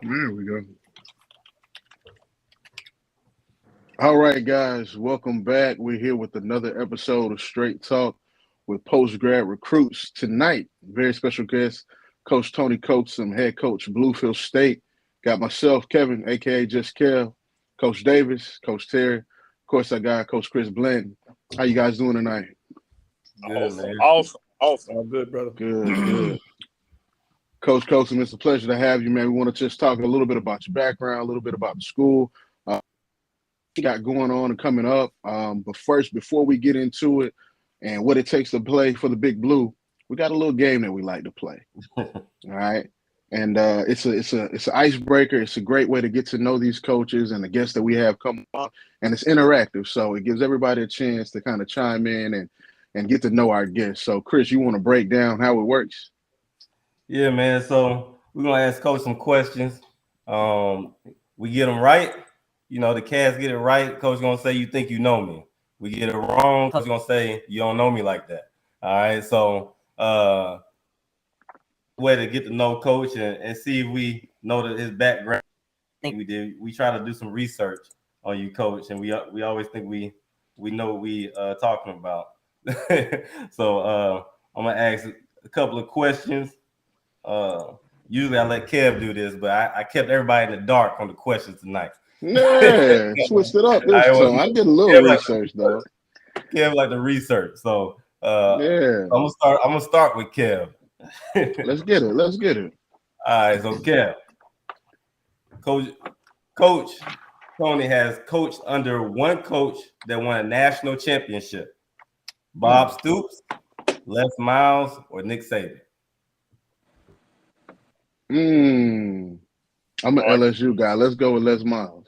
There we go. All right, guys, welcome back. We're here with another episode of Straight Talk with post grad recruits. Tonight, very special guest, Coach Tony Coaxum, head coach, Bluefield State. Got myself, Kevin, aka Just Kev, Coach Davis, Coach Terry. Of course, I got Coach Chris Blanton. How you guys doing tonight? Good, Awesome, man. awesome. All good, brother. Good. Coach Coaxum, it's a pleasure to have you, man. We want to just talk a little bit about your background, a little bit about the school. You got going on and coming up. But first, before we get into it and what it takes to play for the Big Blue, we got a little game that we like to play. All right. And it's an icebreaker. It's a great way to get to know these coaches and the guests that we have coming on. And it's interactive. So it gives everybody a chance to kind of chime in and get to know our guests. So Chris, you want to break down how it works? Yeah, man. So we're gonna ask Coach some questions. We get them right. You know, the Cats get it right. Coach gonna say, "You think you know me." We get it wrong. Coach gonna say, "You don't know me like that." All right. So, way to get to know Coach and see if we know that his background. We try to do some research on you, Coach, and we always think we know what we talking about. So I'm gonna ask a couple of questions. Usually I let Kev do this, but I kept everybody in the dark on the questions tonight. Yeah, switched it up this time. I did a little research though. Kev like the research, so yeah. I'm gonna start with Kev. Let's get it. All right, so Kev, Coach Tony has coached under one coach that won a national championship: Bob Stoops, Les Miles, or Nick Saban. I'm an LSU guy. Let's go with Les Miles.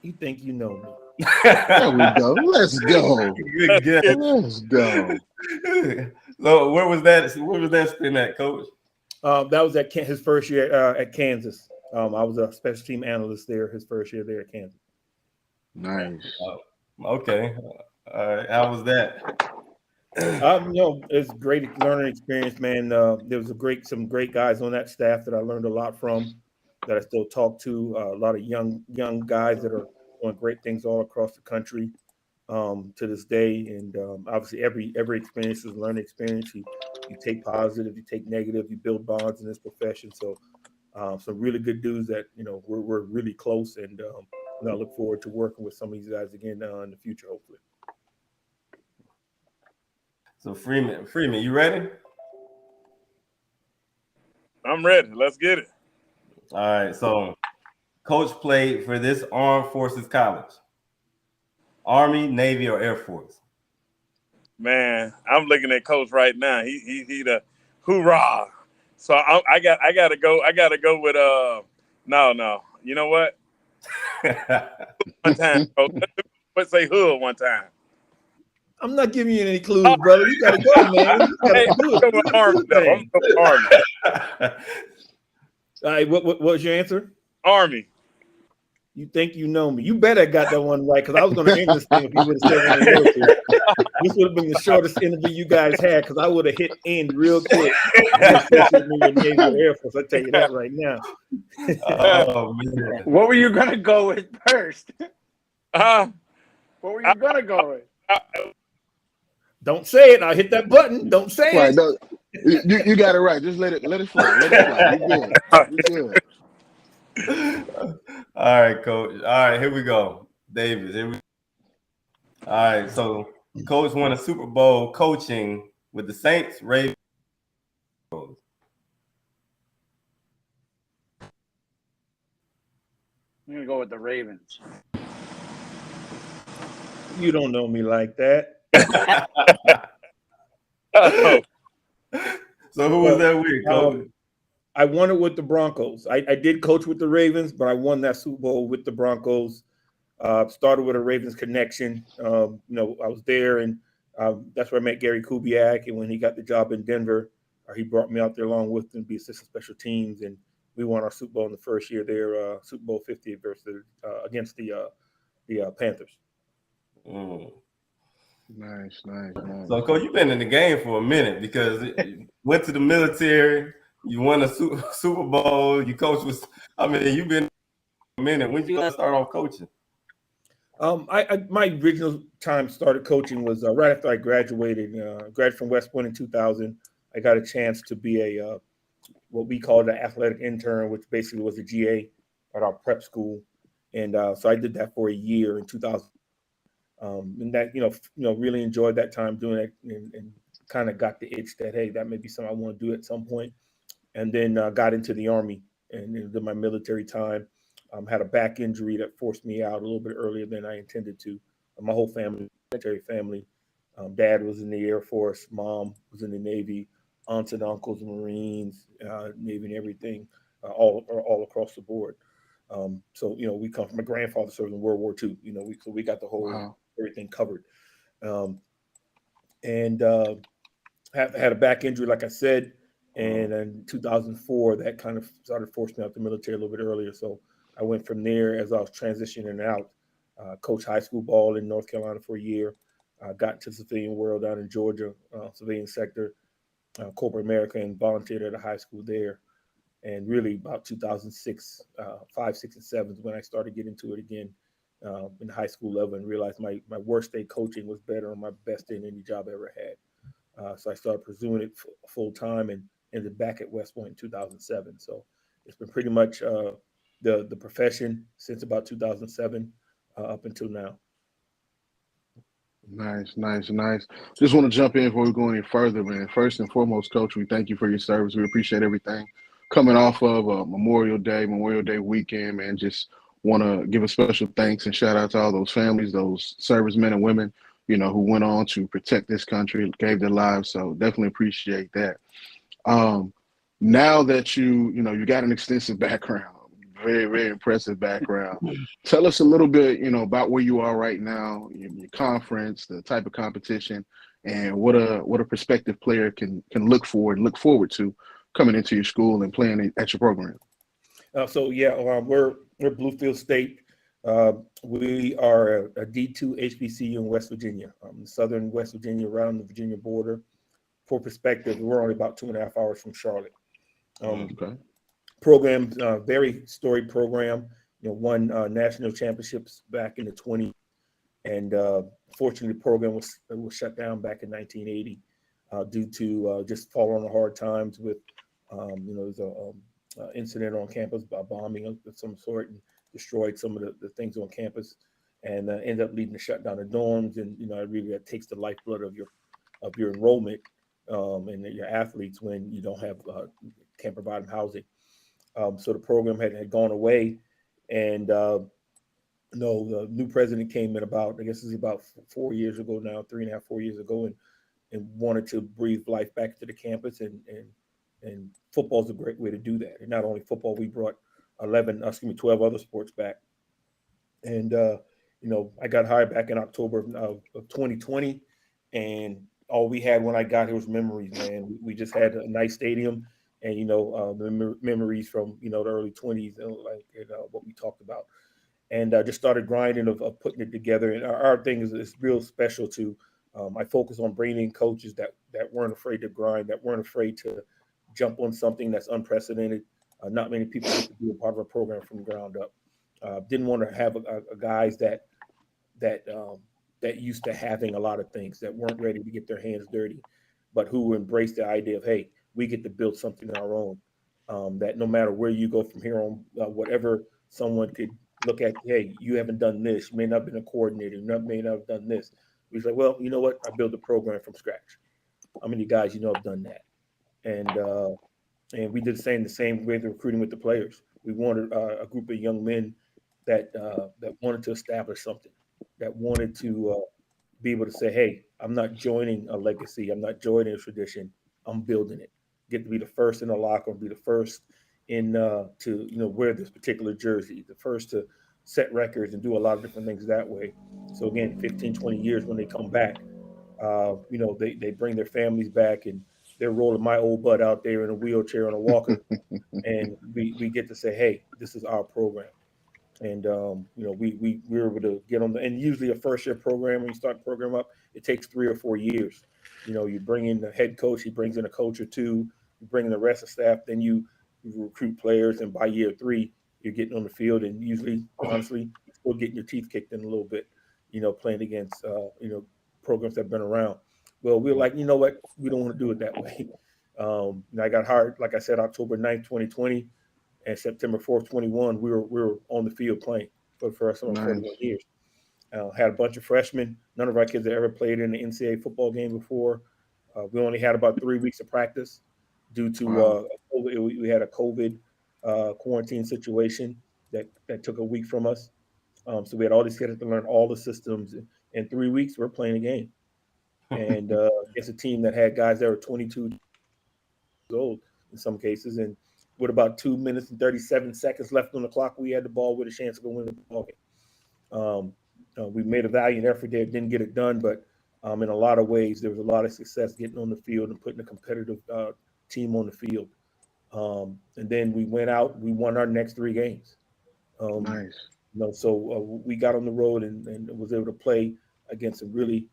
You think you know me? There we go. Let's go. Good guess. Let's go. So where was that spin at, Coach? That was at his first year at Kansas. I was a special team analyst there his first year there at Kansas. Nice. Okay. All right. How was that? It's a great learning experience, man. There was some great guys on that staff that I learned a lot from, that I still talk to. A lot of young guys that are doing great things all across the country to this day. And obviously, every experience is a learning experience. You take positive, you take negative, you build bonds in this profession. So some really good dudes that we're really close, and I look forward to working with some of these guys again in the future, hopefully. So Freeman, you ready? I'm ready. Let's get it. All right. So Coach played for this Armed Forces college: Army, Navy, or Air Force? Man, I'm looking at Coach right now. He the hoorah. So I gotta go with no. You know what? One time, Coach. Let's say hood one time. I'm not giving you any clues, brother. You gotta go, man. You gotta do it. I'm going Army, though. I'm going Army. All right, what was your answer? Army. You think you know me? You better have got that one right, because I was going to end this thing if you would have said military. This would have been the shortest interview you guys had, because I would have hit end real quick. Air Force, I tell you that right now. Oh, man. What were you gonna go with first? What were you gonna go with? Don't say it. I'll hit that button. Don't say Right, it. no, you got it right. Just let it fly. You good. All right, Coach. All right, here we go. Davis, All right, so Coach won a Super Bowl coaching with the Saints, Ravens. I'm gonna go with the Ravens. You don't know me like that. So who was that with, Coach? I won it with the Broncos. I did coach with the Ravens, but I won that Super Bowl with the Broncos. Started with a Ravens connection. I was there, and that's where I met Gary Kubiak. And when he got the job in Denver, he brought me out there along with him to be assistant special teams, and we won our Super Bowl in the first year there, Super Bowl 50 against the Panthers. Nice. So, Coach, you've been in the game for a minute, because you went to the military, You won a Super Bowl. You coach was. I mean, you've been a minute. When did you start off coaching? My original time started coaching was right after I graduated. Graduated from West Point in 2000. I got a chance to be a what we called an athletic intern, which basically was a GA at our prep school, and so I did that for a year in 2000. And that really enjoyed that time doing it, and kind of got the itch that hey, that may be something I want to do at some point. And then got into the Army and did my military time. Had a back injury that forced me out a little bit earlier than I intended to. My whole family, military family, dad was in the Air Force, mom was in the Navy, aunts and uncles, Marines, Navy, and everything, all across the board. So we come from my grandfather served in World War II. We got the whole everything covered. And had a back injury, like I said. And in 2004, that kind of started forcing me out the military a little bit earlier. So I went from there as I was transitioning out, coached high school ball in North Carolina for a year, got into the civilian world down in Georgia, civilian sector, corporate America, and volunteered at a high school there. And really about 2006, 5, 6, and 7 is when I started getting into it again in the high school level and realized my worst day coaching was better on my best day in any job I ever had. So I started pursuing it full time and ended back at West Point in 2007. So it's been pretty much the profession since about 2007 up until now. Nice. Just want to jump in before we go any further, man. First and foremost, Coach, we thank you for your service. We appreciate everything. Coming off of Memorial Day weekend, man, just want to give a special thanks and shout out to all those families, those servicemen and women, who went on to protect this country, gave their lives. So definitely appreciate that. Now that you got an extensive background, very, very impressive background. Tell us a little bit, about where you are right now, your conference, the type of competition, and what a prospective player can look forward to coming into your school and playing at your program. We're Bluefield State. We are a D2 HBCU in West Virginia, southern West Virginia, around the Virginia border. For perspective, we're only about 2.5 hours from Charlotte. Okay. Program, very storied program. Won national championships back in the 20s, and fortunately, the program was shut down back in 1980 due to just falling on hard times with, there's a incident on campus, a bombing of some sort, and destroyed some of the things on campus, and ended up leading to shut down the dorms. And really that takes the lifeblood of your enrollment and your athletes when you don't have can't provide them housing. So the program had gone away, and the new president came in about, I guess it's about 4 years ago now, 3.5, 4 years ago, and wanted to breathe life back to the campus, and football is a great way to do that. And not only football, we brought 12 other sports back. And I got hired back in October of 2020, and all we had when I got here was memories, man. We just had a nice stadium, and the memories from the early 20s, what we talked about, and just started grinding of putting it together. And our thing is real special too. I focus on bringing in coaches that weren't afraid to grind, that weren't afraid to jump on something that's unprecedented. Not many people get to be a part of a program from the ground up. Didn't want to have guys that used to having a lot of things, that weren't ready to get their hands dirty, but who embraced the idea of, hey, we get to build something of our own. That no matter where you go from here on, whatever someone could look at, hey, you haven't done this, you may not have been a coordinator, you may not have done this. We say, well, you know what? I built a program from scratch. How many guys have done that? And we did the same way the recruiting with the players. We wanted a group of young men that wanted to establish something, that wanted to be able to say, hey, I'm not joining a legacy, I'm not joining a tradition, I'm building it. Get to be the first in the locker room, be the first in to wear this particular jersey, the first to set records and do a lot of different things that way. So again, 15, 20 years when they come back, they bring their families back, and they're rolling my old butt out there in a wheelchair on a walker, and we get to say, hey, this is our program. And we were able to get on and usually a first year program, when you start the program up, it takes 3 or 4 years. You bring in the head coach, he brings in a coach or two, you bring in the rest of the staff, then you recruit players, and by year 3, you're getting on the field, and usually, honestly, you're still getting your teeth kicked in a little bit, playing against, programs that have been around. Well, we're like, you know what? We don't want to do it that way. I got hired, like I said, October 9th, 2020, and September 4th, 21, we were on the field playing for the first time in 41 years. Had a bunch of freshmen. None of our kids had ever played in an NCAA football game before. We only had about 3 weeks of practice due to COVID. We had a COVID quarantine situation that took a week from us. So we had all these kids to learn all the systems. In 3 weeks, we're playing a game. And it's a team that had guys that were 22 years old in some cases. And with about 2 minutes and 37 seconds left on the clock, we had the ball with a chance to go win the ball game. We made a valiant effort there, didn't get it done, but in a lot of ways, there was a lot of success getting on the field and putting a competitive team on the field. And then we went out, we won our next 3 games. Nice. So we got on the road and was able to play against some really,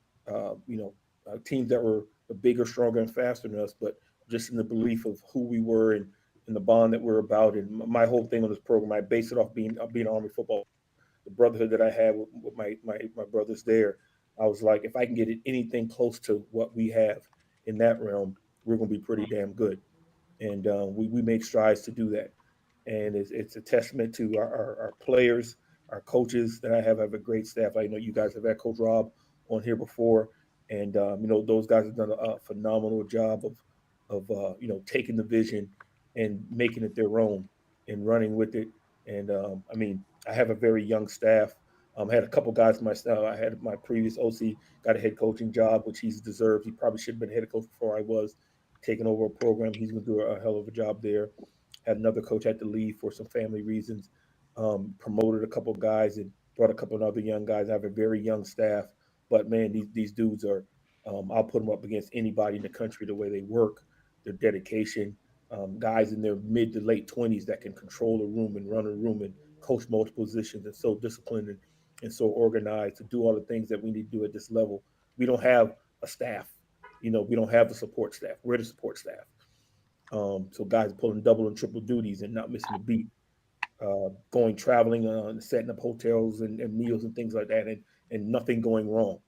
teams that were bigger, stronger, and faster than us, but just in the belief of who we were and the bond that we're about. And my whole thing on this program, I base it off being Army football. The brotherhood that I had with my brothers there, I was like, if I can get it anything close to what we have in that realm, we're going to be pretty damn good. And we made strides to do that. And it's a testament to our players, our coaches that I have a great staff. I know you guys have had Coach Rob on here before, and those guys have done a phenomenal job of taking the vision and making it their own and running with it. And I have a very young staff. I had a couple guys myself. I had my previous OC got a head coaching job, which he's deserved. He probably should have been head coach before I was, taking over a program. He's going to do a hell of a job there. Had another coach had to leave for some family reasons. Promoted a couple guys and brought a couple of other young guys. I have a very young staff, but man, these dudes are. I'll put them up against anybody in the country. The way they work, their dedication. Guys in their mid to late 20s that can control a room and run a room and coach multiple positions and so disciplined and so organized to do all the things that we need to do at this level. We don't have a staff. We don't have the support staff. We're the support staff. So guys pulling double and triple duties and not missing a beat, going traveling, setting up hotels and meals and things like that, and nothing going wrong.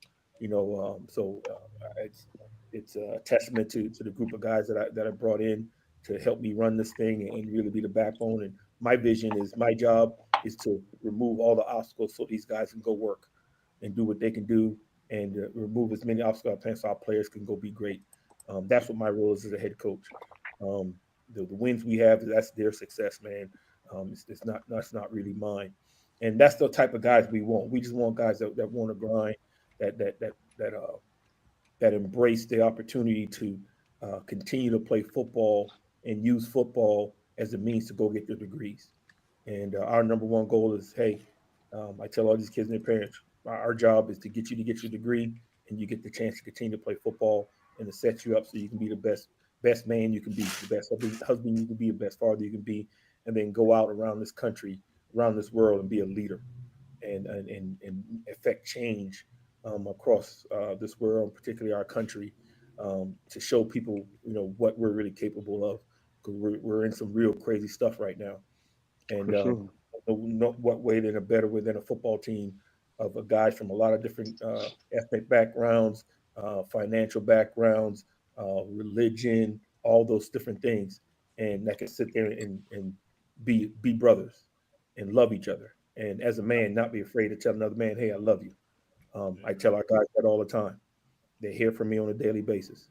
It's a testament to the group of guys that I brought in to help me run this thing and really be the backbone. And my vision is, my job is to remove all the obstacles so these guys can go work and do what they can do, and remove as many obstacles so our players can go be great. That's what my role is as a head coach. The wins we have, that's their success, man. That's not really mine. And that's the type of guys we want. We just want guys that want to grind, that embrace the opportunity to continue to play football and use football as a means to go get their degrees. And our number one goal is, hey, I tell all these kids and their parents, our job is to get your degree, and you get the chance to continue to play football and to set you up so you can be the best man you can be, the best husband you can be, the best father you can be, and then go out around this country, around this world, and be a leader and affect change across this world, particularly our country, to show people, what we're really capable of, because we're in some real crazy stuff right now. And what way than a better way than a football team of guys from a lot of different ethnic backgrounds, financial backgrounds, religion, all those different things, and that can sit there and be brothers and love each other. And as a man, not be afraid to tell another man, hey, I love you. I tell our guys that all the time. They hear from me on a daily basis.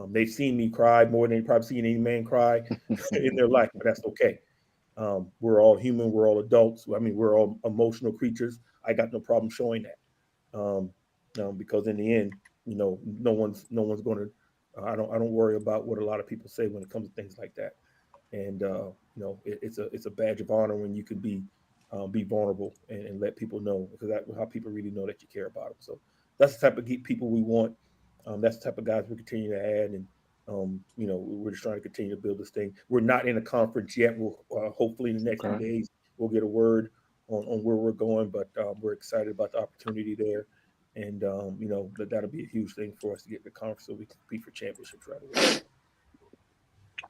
They've seen me cry more than they've probably seen any man cry in their life, but that's okay. We're all human. We're all adults. I mean, we're all emotional creatures. I got no problem showing that, because in the end, no one's going to. I don't worry about what a lot of people say when it comes to things like that. And it's a badge of honor when you can be vulnerable and let people know, because that's how people really know that you care about them. So that's the type of people we want. That's the type of guys we continue to add, and we're just trying to continue to build this thing. We're not in a conference yet. We'll hopefully in the next few days we'll get a word on where we're going, but we're excited about the opportunity there, and that'll be a huge thing for us to get in the conference so we can compete for championships right away.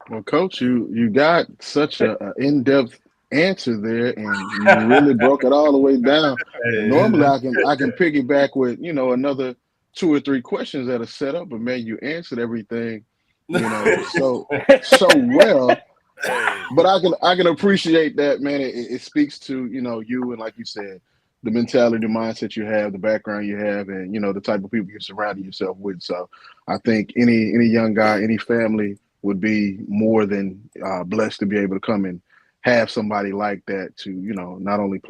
Well, Coach, you got such a in-depth answer there, and you really broke it all the way down. Normally, I can piggyback with another two or three questions that are set up, but man, you answered everything so well. But I can appreciate that, man. It speaks to you, and like you said, the mentality, the mindset you have, the background you have, and the type of people you're surrounding yourself with. So I think any young guy, any family would be more than blessed to be able to come and have somebody like that to not only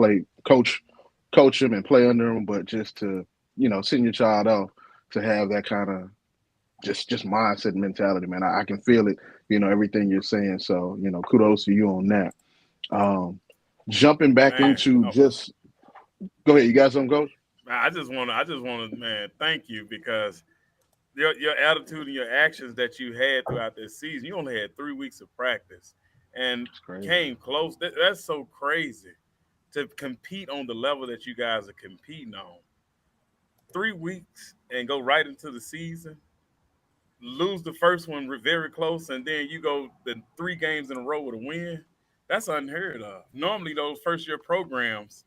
coach them and play under them, but just to send your child off to have that kind of just mindset and mentality, man. I can feel it, everything you're saying. So, kudos to you on that. Jumping back into just go ahead. You got something, Coach? I just want to, man, thank you because your attitude and your actions that you had throughout this season. You only had 3 weeks of practice and came close. That's so crazy to compete on the level that you guys are competing on. 3 weeks and go right into the season. Lose the first one very close, and then you go the 3 games in a row with a win. That's unheard of. Normally, those first year programs,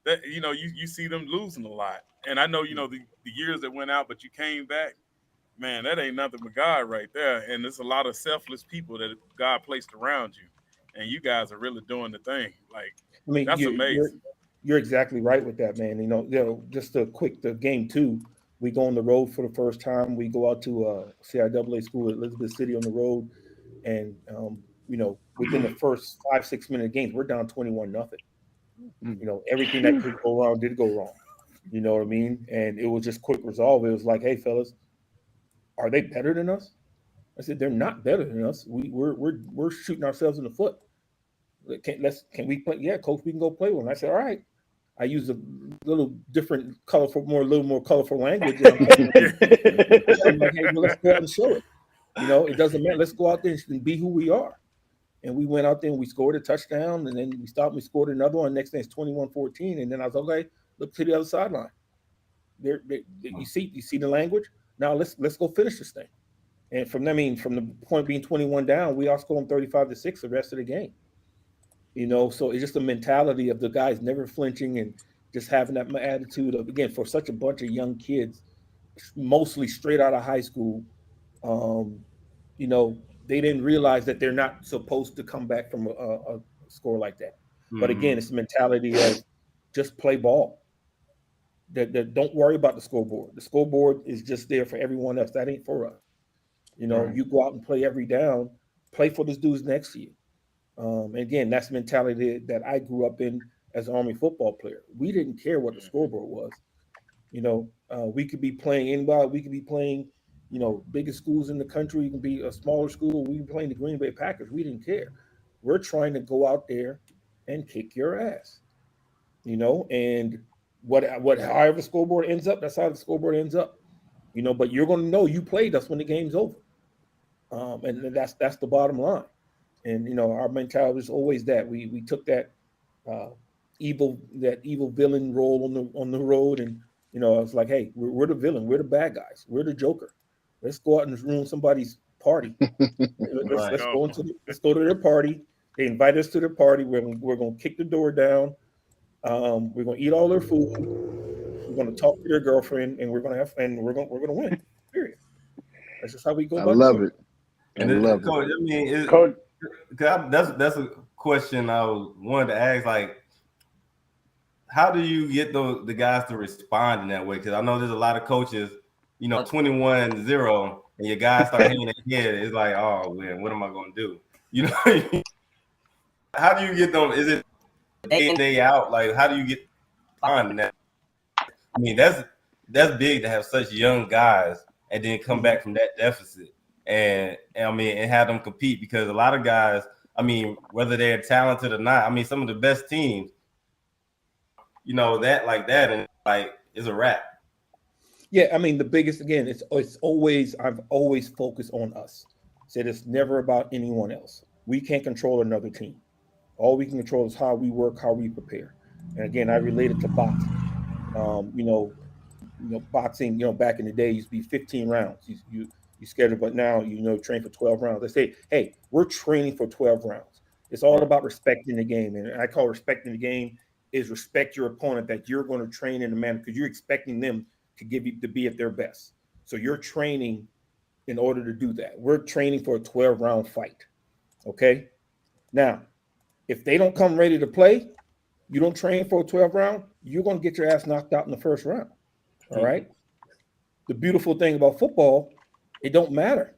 that you see them losing a lot. And I know the years that went out, but you came back. Man, that ain't nothing but God right there. And there's a lot of selfless people that God placed around you, and you guys are really doing the thing. Like, I mean, that's amazing. You're exactly right with that, man. Just the game 2. We go on the road for the first time. We go out to CIAA school at Elizabeth City on the road. And, within the first 5-6 minute games, we're down 21-0. Everything that could go wrong did go wrong. You know what I mean? And it was just quick resolve. It was like, hey, fellas, are they better than us? I said, they're not better than us. We're shooting ourselves in the foot. Can we play? Yeah, coach, we can go play one. I said, all right. I use a little different, little more colorful language. I'm like, hey, well, let's go out and show it. It doesn't matter. Let's go out there and be who we are. And we went out there and we scored a touchdown, and then we stopped. We scored another one. Next thing it's 21-14, and then I was like, okay, look to the other sideline. You see the language. Now let's go finish this thing. And from the point being 21 down, we all scored 35-6 the rest of the game. So it's just a mentality of the guys never flinching and just having that attitude of, again, for such a bunch of young kids, mostly straight out of high school, they didn't realize that they're not supposed to come back from a score like that. Mm-hmm. But again, it's the mentality of just play ball. That don't worry about the scoreboard. The scoreboard is just there for everyone else. That ain't for us. Right. You go out and play every down, play for those dudes next to you. And again, that's the mentality that I grew up in as an Army football player. We didn't care what the scoreboard was. We could be playing anybody. We could be playing, biggest schools in the country. You can be a smaller school. We can be playing the Green Bay Packers. We didn't care. We're trying to go out there and kick your ass. And however the scoreboard ends up, that's how the scoreboard ends up. But you're going to know you played us when the game's over. And that's the bottom line. And our mentality is always that we took that evil villain role on the road, and it's like, hey, we're the villain, we're the bad guys, we're the Joker. Let's go out and ruin somebody's party. Let's go to their party. They invite us to their party. We're gonna kick the door down. We're gonna eat all their food. We're gonna talk to their girlfriend, and we're gonna win. Period. That's just how we go. I love it. Coach, I mean, Coach. That's a question I wanted to ask. Like, how do you get the guys to respond in that way? Because I know there's a lot of coaches, 21-0, and your guys start hanging their head. It's like, oh man, what am I going to do? How do you get them? Is it day out? Like, how do you get on that? I mean, that's big to have such young guys and then come back from that deficit. And have them compete, because a lot of guys, whether they're talented or not, some of the best teams, that like that, and like is a wrap. Yeah, the biggest, again, it's always, I've always focused on us. Said it's never about anyone else. We can't control another team. All we can control is how we work, how we prepare. And again, I related to boxing. Boxing, back in the day used to be 15 rounds. You schedule, but now train for 12 rounds. They say, hey, we're training for 12 rounds. It's all about respecting the game, and I call respecting the game is respect your opponent, that you're going to train in a manner because you're expecting them to be at their best. So you're training in order to do that. We're training for a 12-round fight. Okay. Now, if they don't come ready to play, you don't train for a 12 round, you're going to get your ass knocked out in the first round. All right. The beautiful thing about football, it don't matter.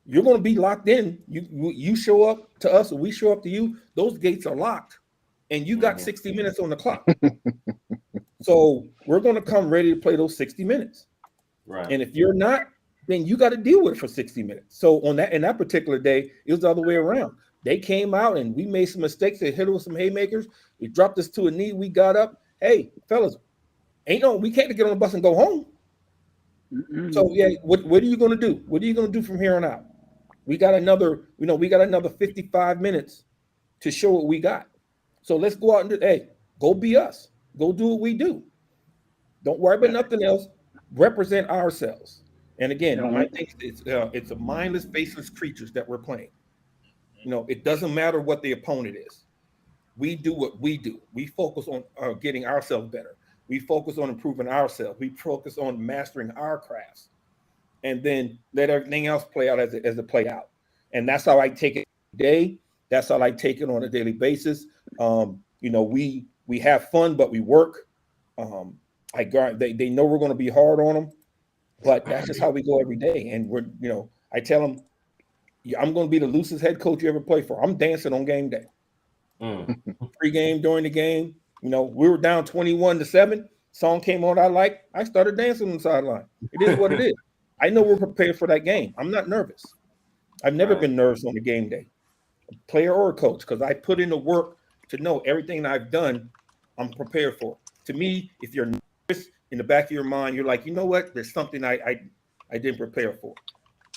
You're going to be locked in. You show up to us, or we show up to you. Those gates are locked, and you got 60 minutes on the clock. So we're going to come ready to play those 60 minutes. Right. And if you're not, then you got to deal with it for 60 minutes. So in that particular day, it was the other way around. They came out and we made some mistakes. They hit us with some haymakers. We dropped us to a knee. We got up. Hey, fellas, we can't get on the bus and go home. So yeah, what are you going to do? What are you going to do from here on out? We got another 55 minutes to show what we got. So let's go out and go be us. Go do what we do. Don't worry about nothing else. Represent ourselves. And again, I think it's a mindless, faceless creatures that we're playing. It doesn't matter what the opponent is. We do what we do. We focus on getting ourselves better. We focus on improving ourselves. We focus on mastering our crafts, and then let everything else play out as it play out. And that's how I take it today. That's how I take it on a daily basis. We have fun, but we work. They know we're going to be hard on them, but that's just how we go every day. And I tell them, I'm going to be the loosest head coach you ever play for. I'm dancing on game day. Pre-game, during the game, we were down 21-7. Song came on I liked. I started dancing on the sideline. It is what it is. I know we're prepared for that game. I'm not nervous. I've never been nervous on the game day, player or coach, because I put in the work to know everything I've done, I'm prepared for. To me, if you're nervous in the back of your mind, you're like, you know what? There's something I didn't prepare for.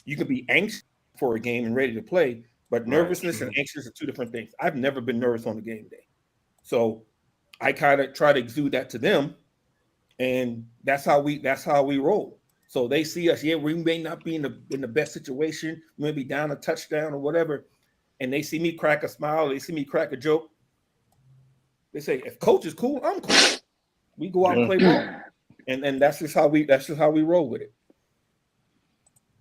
You can be anxious for a game and ready to play, but nervousness and anxious are two different things. I've never been nervous on the game day. So I kind of try to exude that to them, and that's how we roll. So they see us, we may not be in the best situation, we may be down a touchdown or whatever, and they see me crack a smile, they see me crack a joke. They say, if coach is cool, I'm cool. We go out and play ball. And that's just how we roll with it.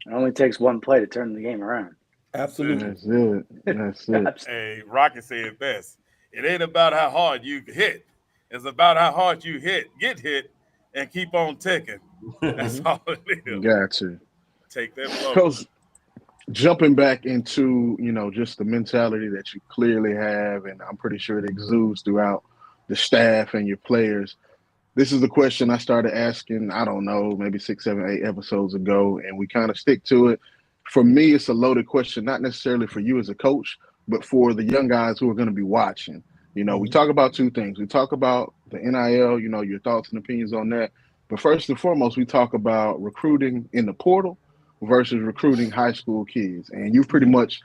It only takes one play to turn the game around. Absolutely. That's it. Hey, Rocky said it best. It ain't about how hard you hit. It's about how hard you get hit, and keep on ticking. That's all it is. Got to. Take that flow. Coach, jumping back into, just the mentality that you clearly have, and I'm pretty sure it exudes throughout the staff and your players. This is the question I started asking, I don't know, maybe 6, 7, 8 episodes ago, and we kind of stick to it. For me, it's a loaded question, not necessarily for you as a coach, but for the young guys who are going to be watching. We talk about two things. We talk about the NIL, your thoughts and opinions on that. But first and foremost, we talk about recruiting in the portal versus recruiting high school kids. And you've pretty much,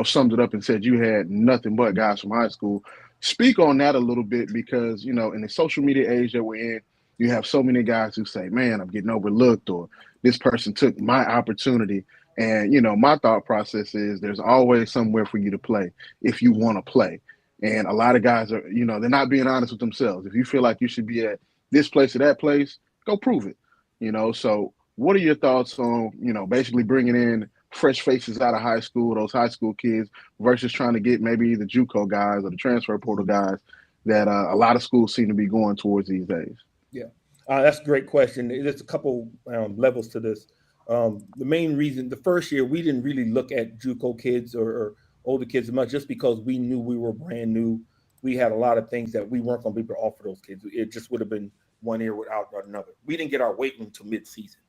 summed it up and said you had nothing but guys from high school. Speak on that a little bit because, in the social media age that we're in, you have so many guys who say, man, I'm getting overlooked, or this person took my opportunity. And, my thought process is there's always somewhere for you to play if you want to play. And a lot of guys are, they're not being honest with themselves. If you feel like you should be at this place or that place, go prove it. So what are your thoughts on, basically bringing in fresh faces out of high school, those high school kids, versus trying to get maybe the JUCO guys or the transfer portal guys that a lot of schools seem to be going towards these days? Yeah, that's a great question. There's a couple levels to this. The main reason, the first year, we didn't really look at JUCO kids or older kids as much, just because we knew we were brand new. We had a lot of things that we weren't going to be able to offer those kids. It just would have been one year without another. We didn't get our weight room till mid-season.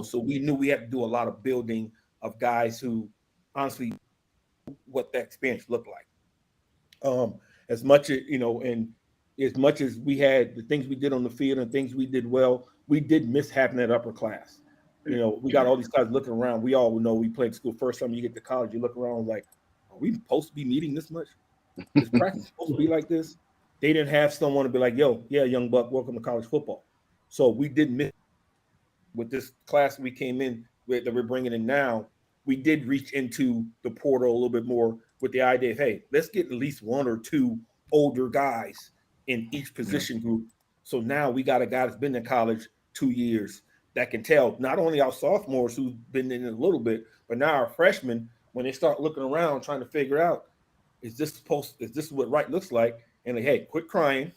So we knew we had to do a lot of building of guys who honestly what that experience looked like. As much as we had the things we did on the field and things we did well, we did miss having that upper class. We got all these guys looking around. We all know we played school. First time you get to college, you look around like, are we supposed to be meeting this much? Is practice supposed to be like this? They didn't have someone to be like, yo, yeah, young buck, welcome to college football. So we did miss with this class we came in that we're bringing in now, we did reach into the portal a little bit more with the idea of, hey, let's get at least one or two older guys in each position group. So now we got a guy that's been in college 2 years that can tell not only our sophomores who've been in it a little bit, but now our freshmen, when they start looking around trying to figure out, is this what right looks like? And like, hey, quit crying.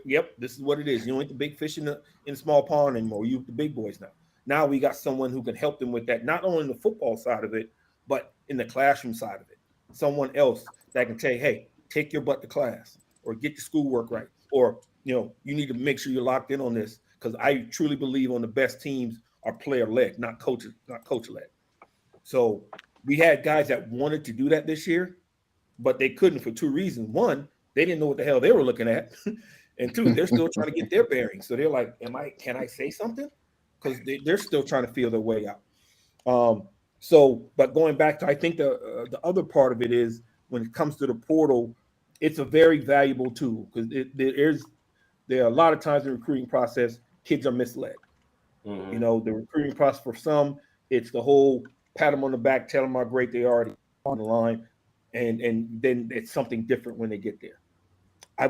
Yep, this is what it is. You ain't the big fish in the small pond anymore. You the big boys now. Now we got someone who can help them with that, not only in the football side of it, but in the classroom side of it. Someone else that can say, hey, take your butt to class or get your schoolwork right. Or, you need to make sure you're locked in on this, because I truly believe on the best teams are player-led, not coach-led. So we had guys that wanted to do that this year, but they couldn't for two reasons. One, they didn't know what the hell they were looking at. And two, they're still trying to get their bearings. So they're like, can I say something? Because they're still trying to feel their way out. But going back to, I think the other part of it is when it comes to the portal, it's a very valuable tool, because there are a lot of times in the recruiting process, kids are misled. Mm-hmm. The recruiting process for some, it's the whole pat them on the back, tell them how great they are on the line, and then it's something different when they get there.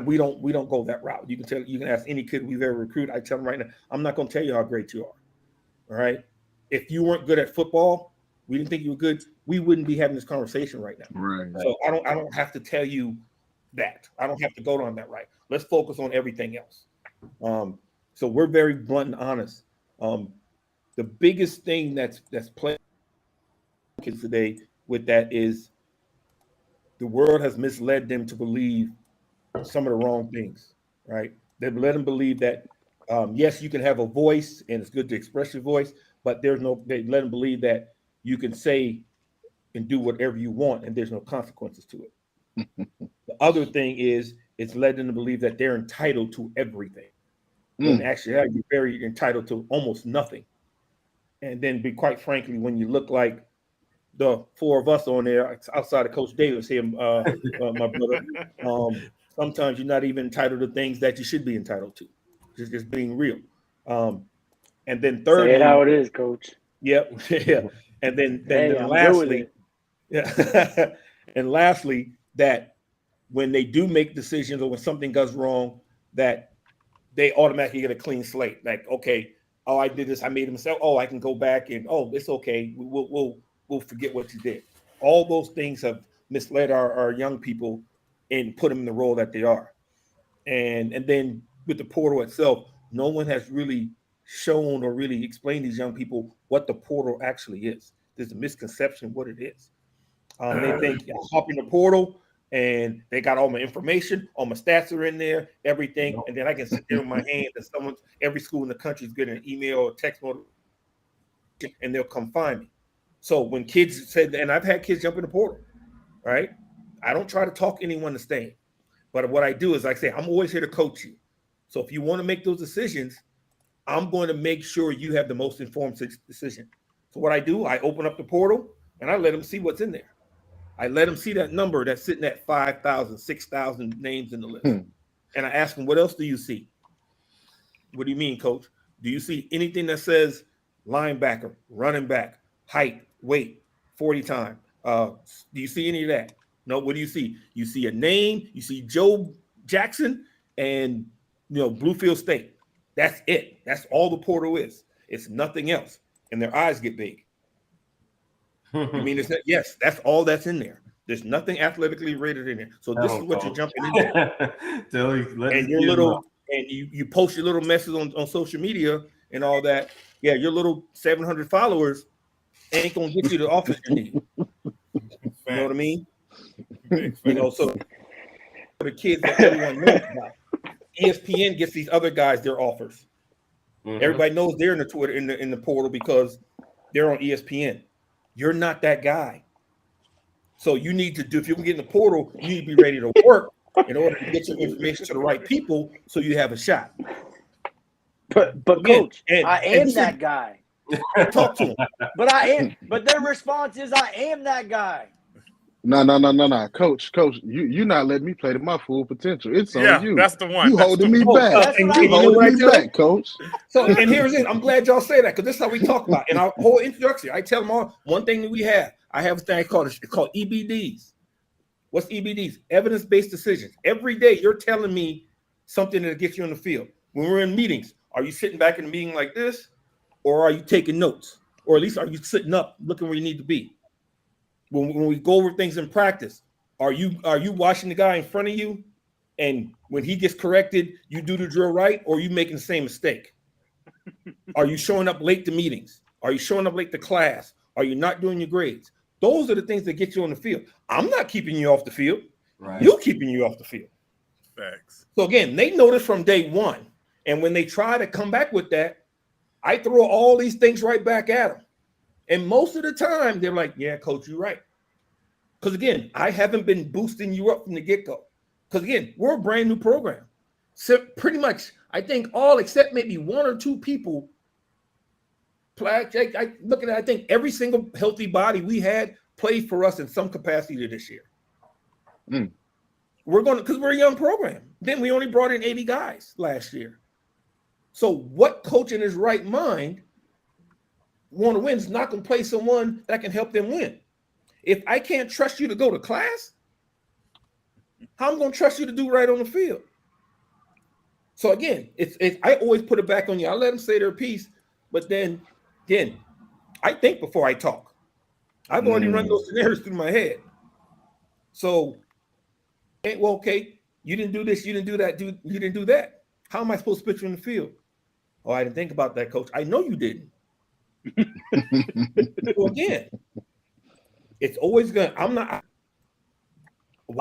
We don't go that route. You can ask any kid we've ever recruited. I tell them right now, I'm not going to tell you how great you are. All right. If you weren't good at football, we didn't think you were good, we wouldn't be having this conversation right now. Right. So I don't have to tell you that. I don't have to go down that right. Let's focus on everything else. So we're very blunt and honest. The biggest thing that's playing kids today with that is the world has misled them to believe some of the wrong things, right? They've let them believe that, yes, you can have a voice and it's good to express your voice, but they let them believe that you can say and do whatever you want and there's no consequences to it. The other thing is it's led them to believe that they're entitled to everything. When actually you're very entitled to almost nothing. And then quite frankly, when you look like the four of us on there outside of Coach Davis here, my brother, sometimes you're not even entitled to things that you should be entitled to. Just being real. And then thirdly, say it how it is, Coach. Yep. Yeah. And then I'm lastly, yeah. And lastly, that when they do make decisions or when something goes wrong, that they automatically get a clean slate. Like, okay, oh, I did this, I made a mistake. Oh, I can go back and it's okay. We'll forget what you did. All those things have misled our young people and put them in the role that they are. And then with the portal itself, no one has really shown or really explained to these young people what the portal actually is. There's a misconception of what it is. They think hop in the portal and they got all my information, all my stats are in there, everything, and then I can sit there in my hand and every school in the country is getting an email or text notification and they'll come find me. So when kids said, and I've had kids jump in the portal, right? I don't try to talk anyone to stay. But what I do is I say, I'm always here to coach you. So if you want to make those decisions, I'm going to make sure you have the most informed decision. So what I do, I open up the portal and I let them see what's in there. I let them see that number that's sitting at 5,000, 6,000 names in the list. And I ask them, what else do you see? What do you mean, Coach? Do you see anything that says linebacker, running back, height, weight, 40 time? Do you see any of that? No, what do you see? You see a name, you see Joe Jackson and Bluefield State. That's it. That's all the portal is. It's nothing else. And their eyes get big. You mean it's not? Yes, that's all that's in there. There's nothing athletically rated in there. So this is what you're jumping into. And your little and you post your little message on social media and all that. Yeah, your little 700 followers ain't gonna get you the offers you need. You know what I mean? So the kids that everyone knows about. ESPN gets these other guys their offers. Mm-hmm. Everybody knows they're in the Twitter in the portal because they're on ESPN. You're not that guy. So you need to do, if you can get in the portal, you need to be ready to work in order to get your information to the right people so you have a shot. But again, Coach, I am that guy. Talk to them. But their response is I am that guy. No. Coach, you not letting me play to my full potential. It's on you. That's the one. You That's holding the me one. back. And You you know holding what I me tell back, Coach. So, and here's it. I'm glad y'all say that because this is how we talk about it. In our whole introduction, I tell them all one thing that we have. I have a thing called EBDs. What's EBDs? Evidence-based decisions. Every day you're telling me something that gets you on the field. When we're in meetings, are you sitting back in a meeting like this, or are you taking notes, or at least are you sitting up, looking where you need to be? When we go over things in practice, are you watching the guy in front of you, and when he gets corrected, you do the drill right, or are you making the same mistake? Are you showing up late to meetings? Are you showing up late to class? Are you not doing your grades? Those are the things that get you on the field. I'm not keeping you off the field. Right. You're keeping you off the field. Thanks. So again, they know this from day one. And when they try to come back with that, I throw all these things right back at them. And most of the time, they're like, yeah, coach, you're right. Because again, I haven't been boosting you up from the get-go. Because again, we're a brand new program. So pretty much, I think all except maybe one or two people, I think every single healthy body we had played for us in some capacity this year. Because we're a young program. Then we only brought in 80 guys last year. So what coach in his right mind want to win is not going to play someone that can help them win. If I can't trust you to go to class, how am I going to trust you to do right on the field? So again, I always put it back on you. I let them say their piece, but then again, I think before I talk. I've already run those scenarios through my head. So, well, okay, you didn't do this, you didn't do that, you didn't do that. How am I supposed to put you in the field? Oh, I didn't think about that, coach. I know you didn't. So again, it's always why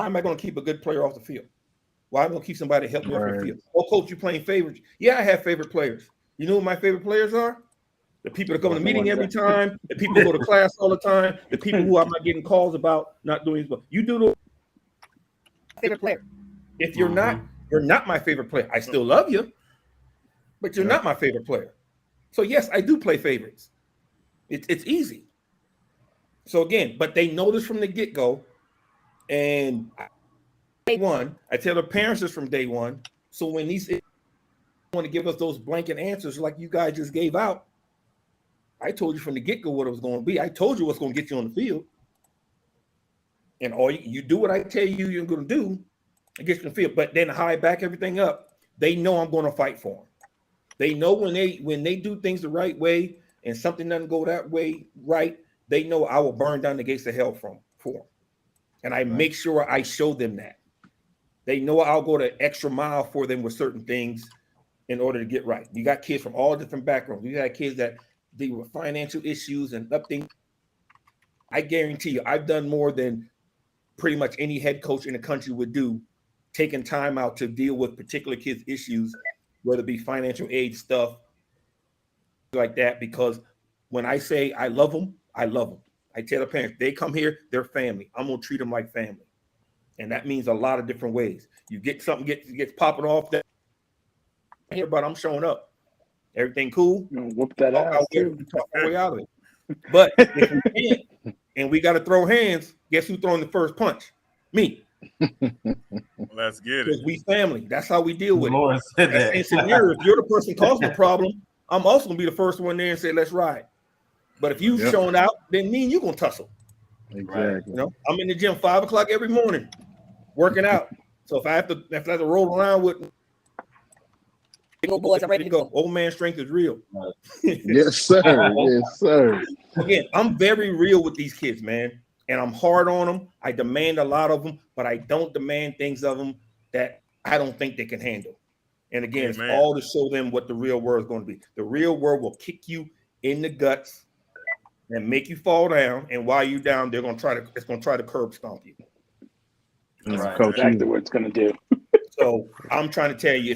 am I going to keep a good player off the field? Why am I going to keep somebody to help me off the field? Oh, coach, you playing favorites. Yeah, I have favorite players. You know who my favorite players are? The people that come to the meeting every time, the people who go to class all the time, the people who I'm not getting calls about not doing as well. You do the favorite player. If you're not my favorite player. I still love you, but you're not my favorite player. So yes, I do play favorites. It's easy. So again, but they know this from the get-go. And day one, I tell the parents this from day one. So when these want to give us those blanket answers like you guys just gave out, I told you from the get-go what it was going to be. I told you what's going to get you on the field. And all you do what I tell you you're going to do, it gets you on the field. But then how I back everything up, they know I'm going to fight for them. They know when they do things the right way and something doesn't go that way right, they know I will burn down the gates of hell for them. And I make sure I show them that. They know I'll go the extra mile for them with certain things in order to get right. You got kids from all different backgrounds. You got kids that deal with financial issues and things. I guarantee you, I've done more than pretty much any head coach in the country would do, taking time out to deal with particular kids' issues, whether it be financial aid stuff like that. Because when I say I love them, I love them. I tell the parents, they come here, they're family. I'm going to treat them like family. And that means a lot of different ways. You get something gets popping off that here, but I'm showing up. Everything cool? Whoop that ass. Talk our way out of it. But if we can't, and we got to throw hands, guess who's throwing the first punch? Me. Let's get it. Because we family. That's how we deal with Lord it. said That same scenario, if you're the person causing the problem, I'm also going to be the first one there and say, let's ride. But if you showing out, then me and you going to tussle. Exactly. You know, I'm in the gym 5 o'clock every morning working out. So if I have to roll around with boys, I'm ready to go. Old man strength is real. Yes, sir. Yes, sir. Again, I'm very real with these kids, man. And I'm hard on them. I demand a lot of them, but I don't demand things of them that I don't think they can handle. And again, it's all to show them what the real world is going to be. The real world will kick you in the guts and make you fall down. And while you're down, it's going to try to curb stomp you. That's exactly what it's going to do. So I'm trying to tell you,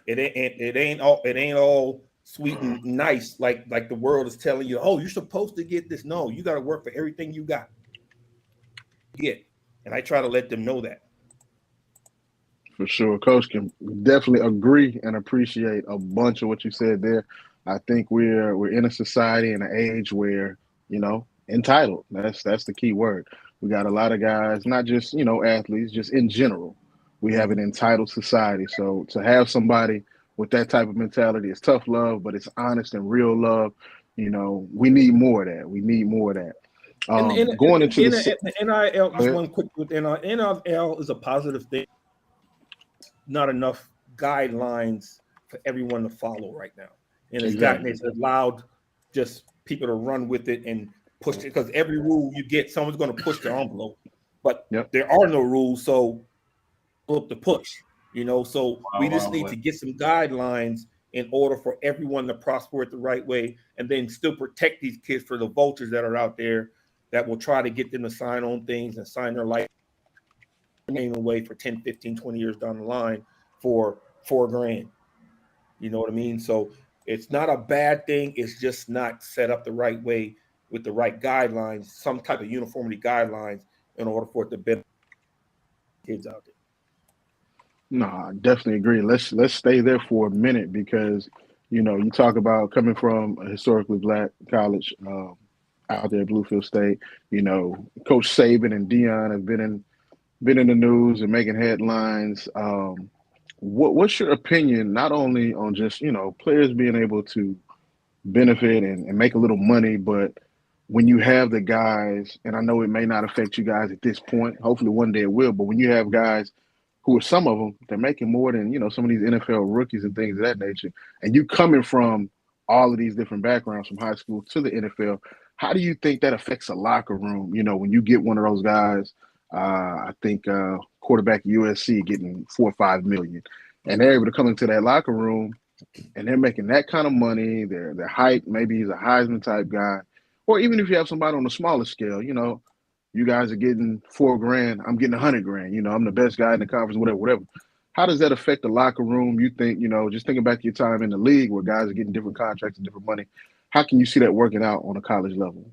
it ain't all sweet and nice like the world is telling you. Oh, you're supposed to get this. No, you got to work for everything you got. And I try to let them know that. For sure. Coach can definitely agree and appreciate a bunch of what you said there. I think we're in a society and an age where, entitled. That's the key word. We got a lot of guys, not just, athletes, just in general. We have an entitled society. So to have somebody with that type of mentality, it's tough love, but it's honest and real love. We need more of that. We need more of that. Going into the NIL, just one quick with NIL is a positive thing. Not enough guidelines for everyone to follow right now, and it's allowed just people to run with it and push it, because every rule you get, someone's going to push the envelope, but there are no rules, so look to push. So we just need to get some guidelines in order for everyone to prosper it the right way, and then still protect these kids for the vultures that are out there that will try to get them to sign on things and sign their life name away for 10, 15, 20 years down the line for $4,000. You know what I mean? So it's not a bad thing. It's just not set up the right way with the right guidelines, some type of uniformity guidelines in order for it to benefit kids out there. No, I definitely agree. Let's stay there for a minute, because you talk about coming from a historically black college out there at Bluefield State. Coach Saban and Dion have been in the news and making headlines. What's your opinion, not only on just players being able to benefit and make a little money, but when you have the guys, and I know it may not affect you guys at this point, hopefully one day it will, but when you have guys who are, some of them, they're making more than some of these NFL rookies and things of that nature, and you coming from all of these different backgrounds from high school to the NFL, how do you think that affects a locker room? When you get one of those guys, I think quarterback USC getting $4 or $5 million, and they're able to come into that locker room and they're making that kind of money. They're hyped. Maybe he's a Heisman type guy, or even if you have somebody on a smaller scale, you guys are getting $4,000. I'm getting $100,000. I'm the best guy in the conference, whatever. How does that affect the locker room? You think, just thinking back to your time in the league where guys are getting different contracts and different money, how can you see that working out on a college level?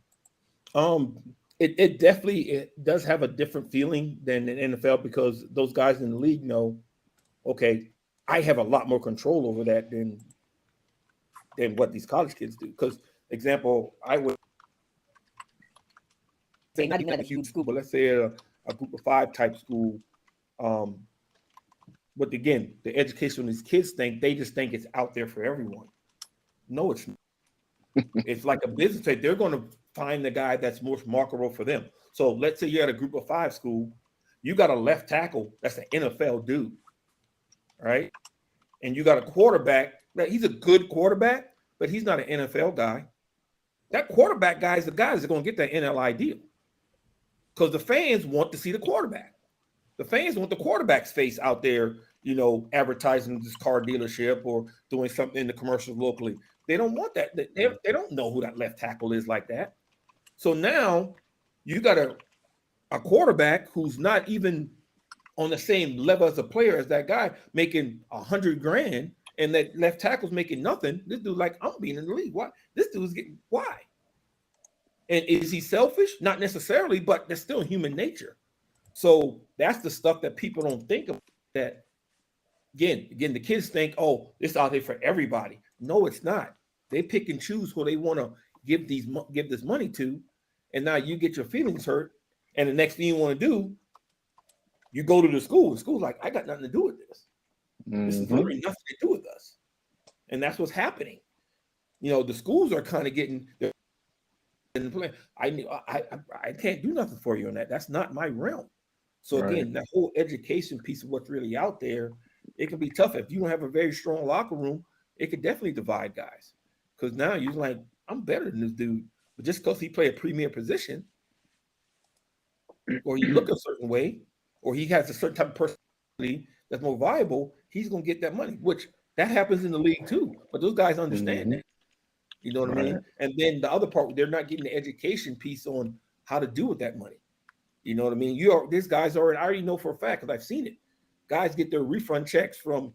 It definitely does have a different feeling than the NFL, because those guys in the league know, okay, I have a lot more control over that than what these college kids do. Because, example, I would say not even at a huge school, but let's say a group of 5 type school. But again, the education these kids they just think it's out there for everyone. No, it's not. It's like a business. They're going to find the guy that's most marketable for them. So let's say you're at a group of 5 school, you got a left tackle that's an NFL dude, right? And you got a quarterback that he's a good quarterback, but he's not an NFL guy. That quarterback guy is the guy that's going to get that NLI deal, because the fans want to see the quarterback. The fans want the quarterback's face out there, advertising this car dealership or doing something in the commercials locally. They don't want that. They don't know who that left tackle is like that. So now you got a quarterback who's not even on the same level as a player as that guy, making $100,000, and that left tackle's making nothing. This dude like, I'm being in the league. Why? This dude's getting why? And is he selfish? Not necessarily, but there's still human nature. So that's the stuff that people don't think of. That again, the kids think, oh, it's out there for everybody. No, it's not. They pick and choose who they want to give this money to, and now you get your feelings hurt. And the next thing you want to do, you go to the school. The school's like, I got nothing to do with this. Mm-hmm. This is literally nothing to do with us. And that's what's happening. The schools are kind of getting. I can't do nothing for you on that. That's not my realm. So again, that whole education piece of what's really out there, it can be tough. If you don't have a very strong locker room, it could definitely divide guys. Because now you're like, I'm better than this dude. But just because he play a premier position, or you look a certain way, or he has a certain type of personality that's more viable, he's going to get that money, which that happens in the league too. But those guys understand that. You know what I mean? And then the other part, they're not getting the education piece on how to do with that money. You know what I mean? These guys I already know for a fact, because I've seen it. Guys get their refund checks from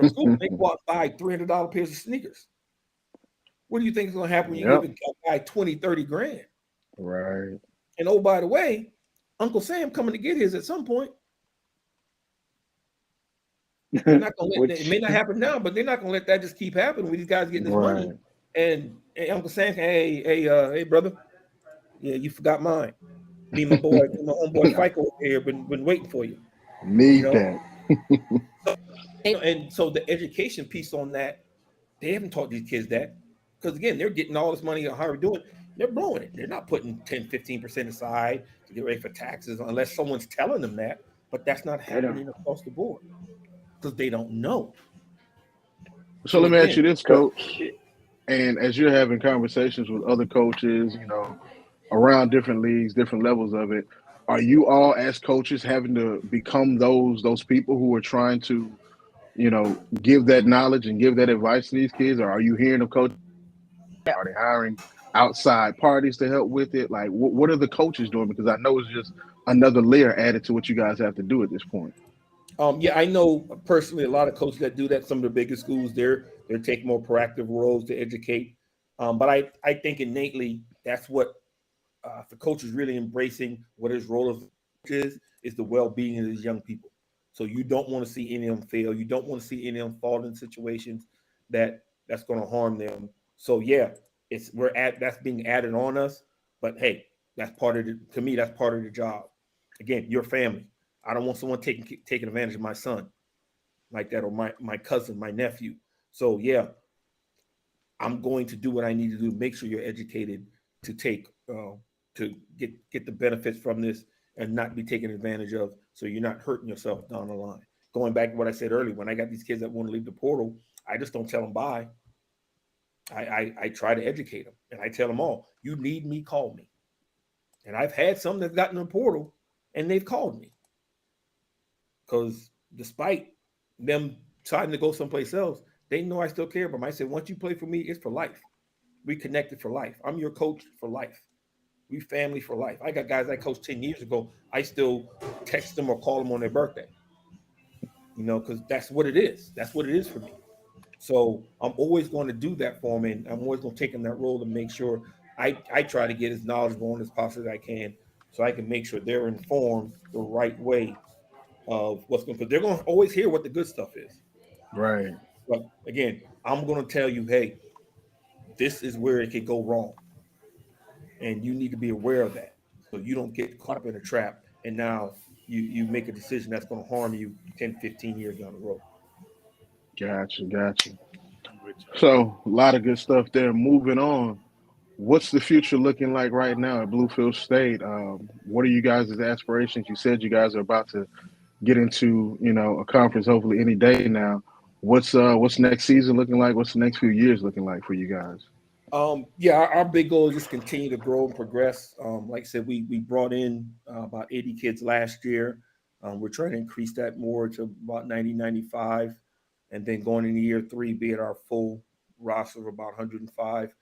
school. They go out and buy $300 pairs of sneakers. What do you think is going to happen when you give a guy 20, 30 grand? Right. And oh, by the way, Uncle Sam coming to get his at some point. They're not gonna it may not happen now, but they're not going to let that just keep happening when these guys getting this money. And Uncle Sam, hey, brother, yeah, you forgot mine. Me, my homeboy FICO here, been waiting for you. Need that. And so the education piece on that, they haven't taught these kids that. Because again, they're getting all this money on how we're doing. They're blowing it. They're not putting 10, 15% aside to get ready for taxes unless someone's telling them that. But that's not happening across the board because they don't know. So let me ask you this, Coach. And as you're having conversations with other coaches, around different leagues, different levels of it, are you all as coaches having to become those people who are trying to, give that knowledge and give that advice to these kids? Or are you hearing of coaches? Are they hiring outside parties to help with it? Like, what are the coaches doing? Because I know it's just another layer added to what you guys have to do at this point. Yeah, I know personally a lot of coaches that do that. Some of the biggest schools, they're taking more proactive roles to educate. But I think innately that's what the coach is really embracing. What his role of is the well-being of these young people. So you don't want to see any of them fail. You don't want to see any of them fall in situations that's going to harm them. So yeah, that's being added on us. But hey, that's part of to me, that's part of the job. Again, your family. I don't want someone taking advantage of my son like that, or my cousin, my nephew. So yeah, I'm going to do what I need to do. Make sure you're educated to to get the benefits from this and not be taken advantage of. So you're not hurting yourself down the line. Going back to what I said earlier, when I got these kids that want to leave the portal, I just don't tell them bye. I try to educate them, and I tell them all, you need me, call me. And I've had some that got in the portal and they've called me. Because despite them deciding to go someplace else, they know I still care about them. I said, once you play for me, it's for life. We connected for life. I'm your coach for life. We family for life. I got guys I coached 10 years ago. I still text them or call them on their birthday. Because that's what it is. That's what it is for me. So I'm always going to do that for them, and I'm always going to take in that role to make sure I try to get as knowledgeable as possible as I can, so I can make sure they're informed the right way of what's going. Because they're going to always hear what the good stuff is. Right. But again, I'm going to tell you, hey, this is where it could go wrong, and you need to be aware of that, so you don't get caught up in a trap, and now you make a decision that's going to harm you 10, 15 years down the road. Gotcha. So a lot of good stuff there. Moving on. What's the future looking like right now at Bluefield State? What are you guys' aspirations? You said you guys are about to get into, a conference hopefully any day now. What's next season looking like? What's the next few years looking like for you guys? Yeah, our big goal is just continue to grow and progress. Like I said, we brought in about 80 kids last year. We're trying to increase that more to about 90, 95, and then going into year 3, be at our full roster of about 105.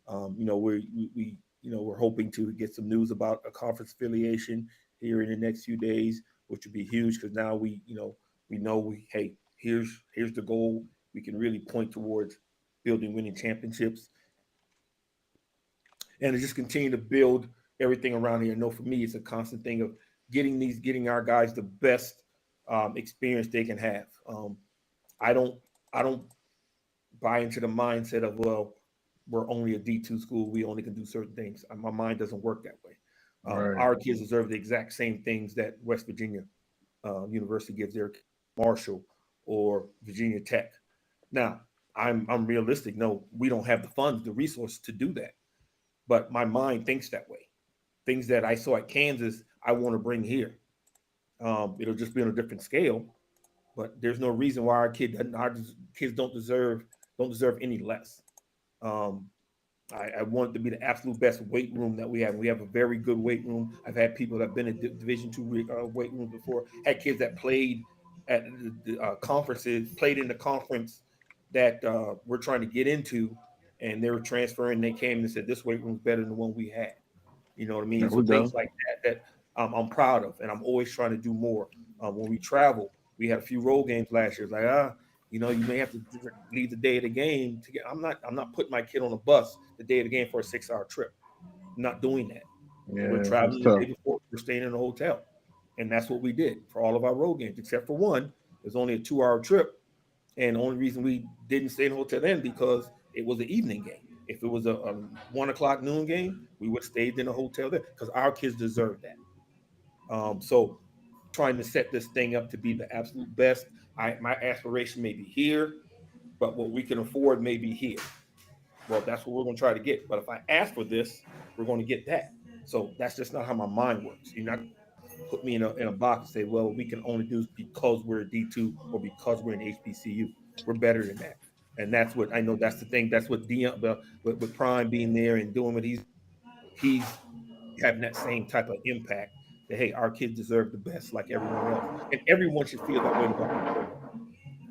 We're hoping to get some news about a conference affiliation here in the next few days, which would be huge because now hey, here's the goal. We can really point towards building winning championships and to just continue to build everything around here. I know for me, it's a constant thing of getting our guys the best experience they can have. I don't buy into the mindset of, well, we're only a D2 school. We only can do certain things. My mind doesn't work that way. Right. Our kids deserve the exact same things that West Virginia University gives their Marshall or Virginia Tech. Now, I'm realistic. No, we don't have the funds, the resources to do that. But my mind thinks that way. Things that I saw at Kansas, I want to bring here. It'll just be on a different scale. But there's no reason why our kids don't deserve any less. I want it to be the absolute best weight room that we have. We have a very good weight room. I've had people that have been in Division II weight rooms before. Had kids that played at the conferences, played in the conference that we're trying to get into, and they were transferring. They came and said, "This weight room is better than the one we had." You know what I mean? So things like that I'm proud of, and I'm always trying to do more. When we travel, we had a few road games last year. It's like, you may have to leave the day of the game to get. I'm not putting my kid on a bus the day of the game for a 6-hour trip. I'm not doing that. Yeah, we're traveling the day before. We're staying in a hotel, and that's what we did for all of our road games, except for one. It was only a 2-hour trip, and the only reason we didn't stay in the hotel then because it was an evening game. If it was a 1 o'clock noon game, we would have stayed in a hotel there because our kids deserve that. So trying to set this thing up to be the absolute best. My aspiration may be here, but what we can afford may be here. Well, that's what we're going to try to get. But if I ask for this, we're going to get that. So that's just not how my mind works. You're not put me in a box and say, well, we can only do this because we're a D2 or because we're an HBCU. We're better than that. And that's what I know. That's the thing. That's what Dion, with Prime being there and doing what he's having that same type of impact. That hey, our kids deserve the best like everyone else, and everyone should feel that way about the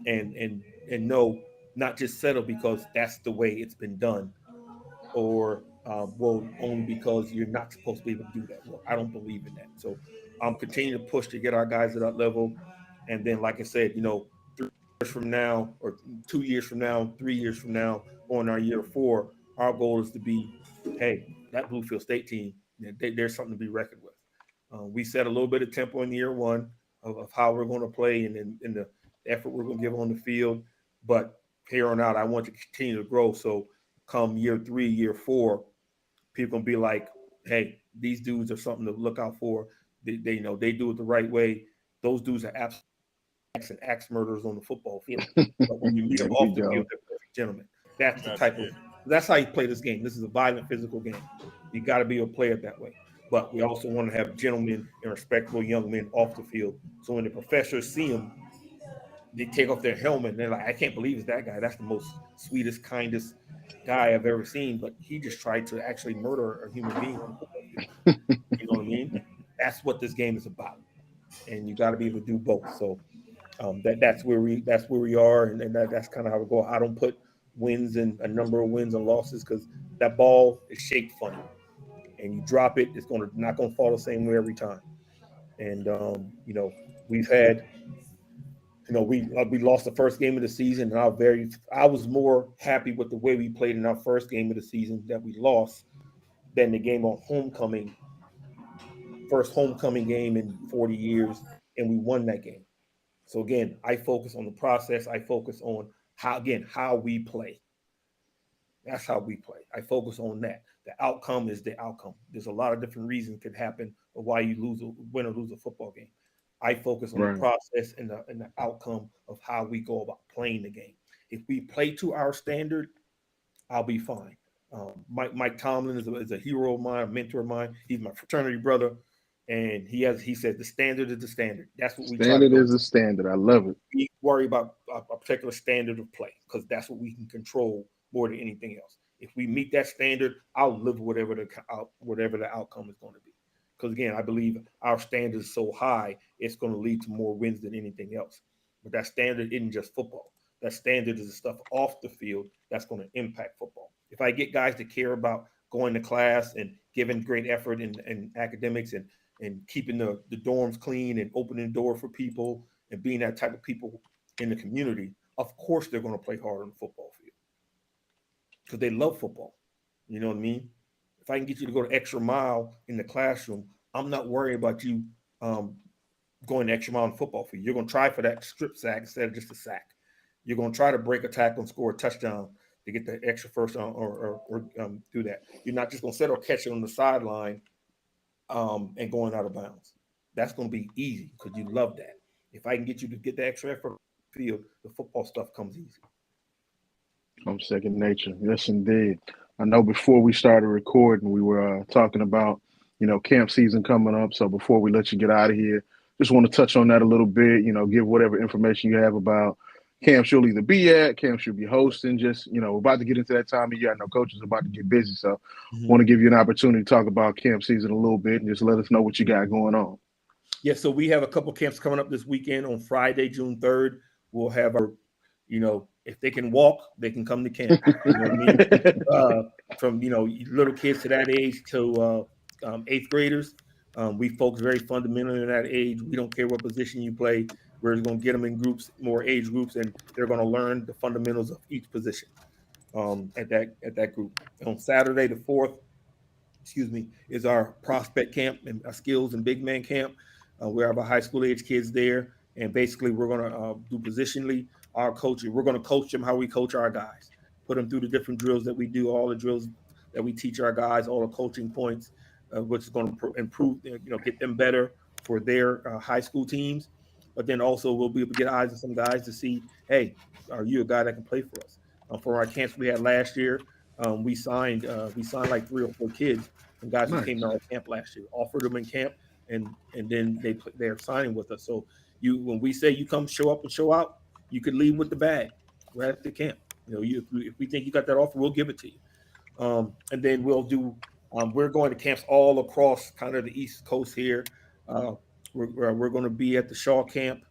program. And no, not just settle because that's the way it's been done, or well, only because you're not supposed to be able to do that. Well, I don't believe in that. So I'm continuing to push to get our guys at that level. And then, like I said, 3 years from now, or 2 years from now, 3 years from now, on our year 4, our goal is to be, hey, that Bluefield State team, there's something to be reckoned with. We set a little bit of tempo in year 1 of how we're going to play and in the effort we're going to give on the field. But here on out, I want to continue to grow. So come year 3, year 4, people gonna be like, hey, these dudes are something to look out for. They they do it the right way. Those dudes are absolute axe murderers on the football field. But when you meet them off the field, they're perfect gentlemen. That's how you play this game. This is a violent, physical game. You got to be able to play it that way. But we also want to have gentlemen and respectable young men off the field. So when the professors see them, they take off their helmet and they're like, I can't believe it's that guy. That's the most sweetest, kindest guy I've ever seen. But he just tried to actually murder a human being on the football field. You know what I mean? That's what this game is about. And you got to be able to do both. So that's where we are, and that's kind of how we go. I don't put wins and a number of wins and losses because that ball is shaped funny, and you drop it, it's not gonna fall the same way every time. And we've had, we lost the first game of the season, and I was more happy with the way we played in our first game of the season that we lost than the game on homecoming, first homecoming game in 40 years, and we won that game. So again, I focus on the process. I focus on how we play. That's how we play. I focus on that. The outcome is the outcome. There's a lot of different reasons could happen of why you win or lose a football game. I focus on the process and the outcome of how we go about playing the game. If we play to our standard, I'll be fine. Mike Tomlin is a hero of mine, a mentor of mine. He's my fraternity brother. And he said the standard is the standard. That's what we try to do. Standard is the standard. I love it. We worry about a particular standard of play because that's what we can control more than anything else. If we meet that standard, I'll live with whatever the outcome is going to be. Because again, I believe our standard is so high, it's going to lead to more wins than anything else. But that standard isn't just football. That standard is the stuff off the field that's going to impact football. If I get guys to care about going to class and giving great effort in academics and keeping the dorms clean and opening the door for people and being that type of people in the community, of course they're going to play hard on the football field because they love football. You know what I mean? If I can get you to go the extra mile in the classroom, I'm not worried about you going the extra mile on the football field. You're going to try for that strip sack instead of just a sack. You're going to try to break a tackle and score a touchdown to get the extra first down or do that. You're not just going to sit or catch it on the sideline and going out of bounds. That's going to be easy because you love that. If I can get you to get the extra effort on the field, the football stuff comes easy. Second nature. Yes, indeed. I know before we started recording, we were talking about, camp season coming up. So before we let you get out of here, just want to touch on that a little bit, give whatever information you have about camps you'll either be at, camps you'll be hosting. Just, we're about to get into that time of year. I know coaches are about to get busy. So want to give you an opportunity to talk about camp season a little bit and just let us know what you got going on. Yeah, so we have a couple camps coming up this weekend on Friday, June 3rd. We'll have our, if they can walk, they can come to camp. You know what I mean? From, little kids to that age to 8th graders. We focus very fundamentally on that age. We don't care what position you play. We're going to get them in groups, more age groups, and they're going to learn the fundamentals of each position at that group. On Saturday, the 4th, is our prospect camp and our skills and big man camp. We have our high school age kids there, and basically we're going to do positionally our coaching. We're going to coach them how we coach our guys, put them through the different drills that we do, all the drills that we teach our guys, all the coaching points, which is going to improve, get them better for their high school teams. But then also we'll be able to get eyes on some guys to see, hey, are you a guy that can play for us? For our camps we had last year, we signed like 3 or 4 kids and guys who came to our camp last year, offered them in camp, and then they're signing with us. So when we say you come show up and show out, you could leave with the bag right at the camp. If we think you got that offer, we'll give it to you. And then we'll do. We're going to camps all across kind of the East Coast here. We're going to be at the Shaw camp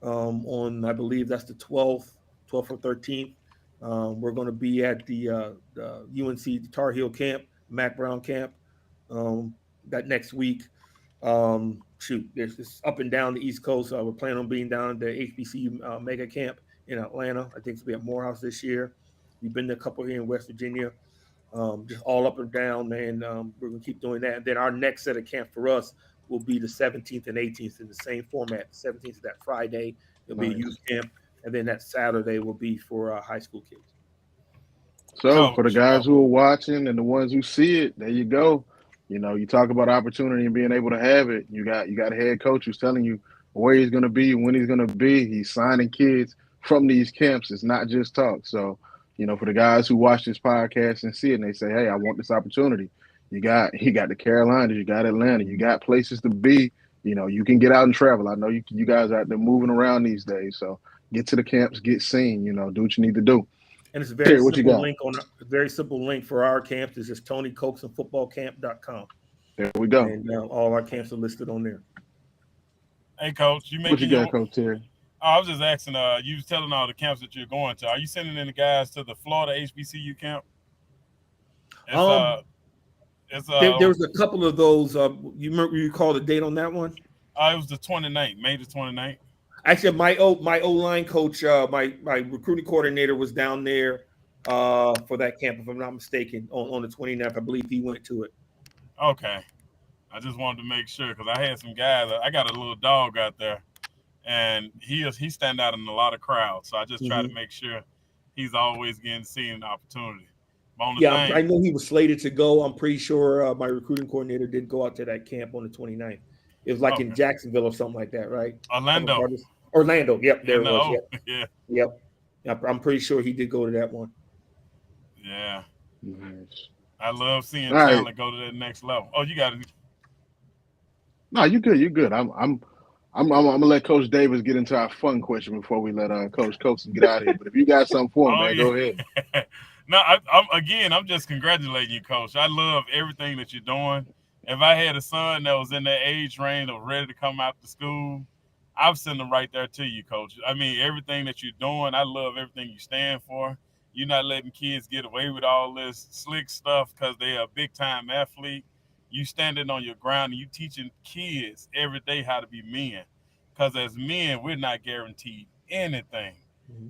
on, I believe that's the 12th or 13th. We're going to be at the UNC Tar Heel camp, Mac Brown camp, that next week. There's this up and down the East Coast. We're planning on being down at the HBCU mega camp in Atlanta. I think it's going to be at Morehouse this year. We've been to a couple here in West Virginia. Just all up and down, man. We're going to keep doing that. And then our next set of camp for us will be the 17th and 18th in the same format. 17th is that Friday. It'll be a youth camp. And then that Saturday will be for high school kids. So for the guys who are watching and the ones who see it, there you go. You talk about opportunity and being able to have it. You got a head coach who's telling you where he's going to be, when he's going to be. He's signing kids from these camps. It's not just talk. So, for the guys who watch this podcast and see it and they say, hey, I want this opportunity. You got the Carolinas, you got Atlanta, you got places to be. You can get out and travel. I know you guys are out there moving around these days. So get to the camps, get seen, do what you need to do. And it's a very simple link for our camps. It's just TonyCoaxumFootballCamp.com. There we go. And all our camps are listed on there. Hey, Coach, what you got, Coach Terry? I was just asking, you was telling all the camps that you're going to. Are you sending in the guys to the Florida HBCU camp? There was a couple of those. You recall the date on that one? It was the 29th, May the 29th. Actually, my O-line coach, my recruiting coordinator was down there for that camp, if I'm not mistaken, on the 29th. I believe he went to it. Okay. I just wanted to make sure because I had some guys. I got a little dog out there, and he stand out in a lot of crowds. So I just try to make sure he's always getting seen an opportunity. I know he was slated to go. I'm pretty sure my recruiting coordinator did go out to that camp on the 29th. It was like in Jacksonville or something like that, right? Orlando. Yep, there it was. Yep. I'm pretty sure he did go to that one. Yeah. Nice. I love seeing talent go to that next level. Oh, you got it. No, you good. You're good. I'm gonna let Coach Davis get into our fun question before we let Coach Coaxum get out of here. But if you got something for him, man, go ahead. No, I'm just congratulating you, Coach. I love everything that you're doing. If I had a son that was in that age range or ready to come out to school, I'll send them right there to you, Coach. I mean, everything that you're doing, I love everything you stand for. You're not letting kids get away with all this slick stuff because they're a big-time athlete. You standing on your ground and you teaching kids every day how to be men. Because as men, we're not guaranteed anything.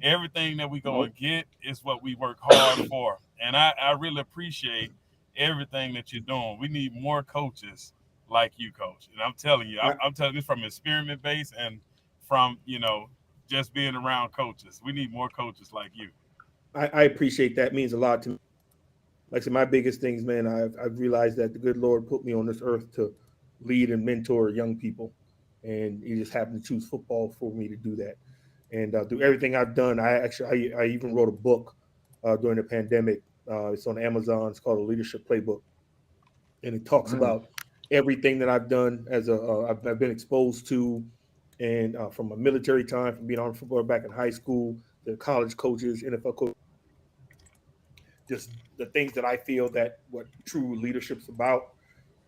Everything that we go and get is what we work hard for. And I really appreciate everything that you're doing. We need more coaches like you, Coach. And I'm telling you, I'm telling you from experiment base and from, just being around coaches. We need more coaches like you. I appreciate that. It means a lot to me. Like I said, my biggest things, man, I've realized that the good Lord put me on this earth to lead and mentor young people. And he just happened to choose football for me to do that. And through everything I've done, I even wrote a book during the pandemic. It's on Amazon. It's called The Leadership Playbook. And it talks about everything that I've done I've been exposed to, and from a military time, from being on football back in high school, the college coaches, NFL coaches, just the things that I feel that what true leadership's about.